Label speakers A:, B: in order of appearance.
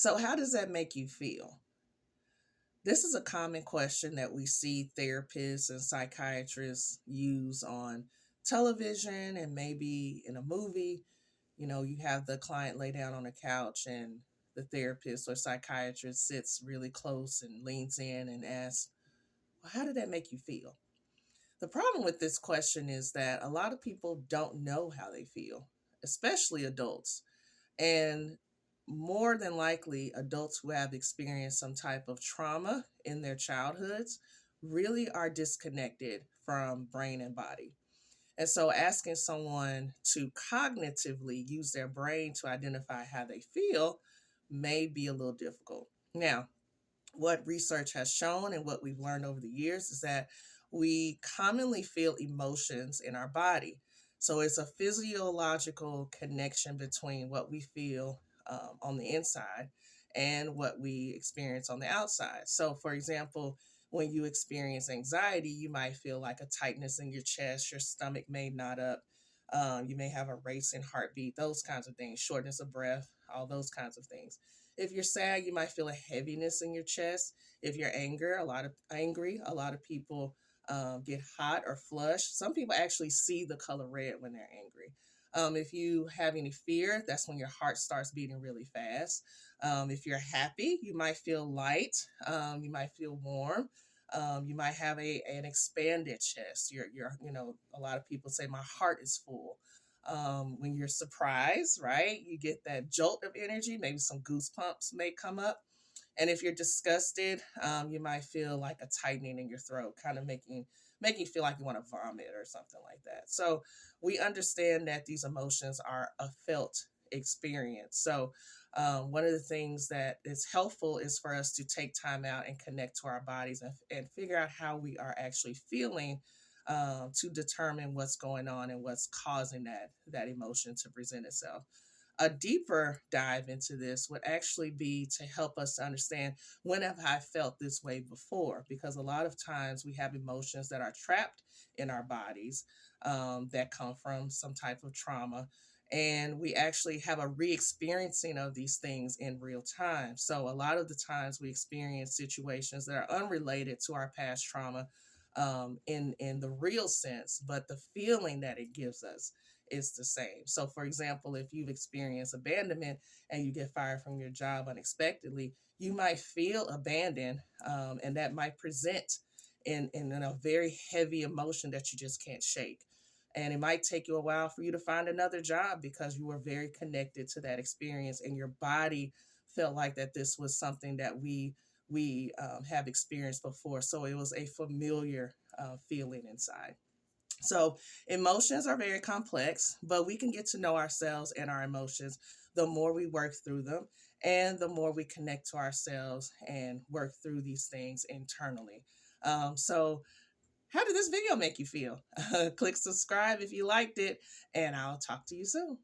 A: So, how does that make you feel? This is a common question that we see therapists and psychiatrists use on television and maybe in a movie. You have the client lay down on a couch and the therapist or psychiatrist sits really close and leans in and asks, well, how did that make you feel? The problem with this question is that a lot of people don't know how they feel, especially adults. And more than likely, adults who have experienced some type of trauma in their childhoods really are disconnected from brain and body. And so, asking someone to cognitively use their brain to identify how they feel may be a little difficult. Now, what research has shown and what we've learned over the years is that we commonly feel emotions in our body. So it's a physiological connection between what we feel on the inside and what we experience on the outside. So, for example, when you experience anxiety, you might feel like a tightness in your chest, your stomach may knot up, you may have a racing heartbeat, those kinds of things, shortness of breath, all those kinds of things. If you're sad, you might feel a heaviness in your chest. If you're angry, a lot of people get hot or flush. Some people actually see the color red when they're angry. If you have any fear, that's when your heart starts beating really fast. If you're happy, you might feel light. You might feel warm. You might have an expanded chest. A lot of people say my heart is full. When you're surprised, right, you get that jolt of energy. Maybe some goosebumps may come up. And if you're disgusted, you might feel like a tightening in your throat, kind of making you feel like you want to vomit or something like that. So we understand that these emotions are a felt experience. So one of the things that is helpful is for us to take time out and connect to our bodies and figure out how we are actually feeling, to determine what's going on and what's causing that emotion to present itself. A deeper dive into this would actually be to help us to understand, when have I felt this way before? Because a lot of times we have emotions that are trapped in our bodies, that come from some type of trauma. And we actually have a re experiencing of these things in real time. So, a lot of the times we experience situations that are unrelated to our past trauma, in the real sense, but the feeling that it gives us is the same. So, for example, if you've experienced abandonment and you get fired from your job unexpectedly, you might feel abandoned, and that might present in a very heavy emotion that you just can't shake. And it might take you a while for you to find another job because you were very connected to that experience and your body felt like that this was something that we have experienced before. So it was a familiar feeling inside. So emotions are very complex, but we can get to know ourselves and our emotions the more we work through them and the more we connect to ourselves and work through these things internally. So, how did this video make you feel? Click subscribe if you liked it, and I'll talk to you soon.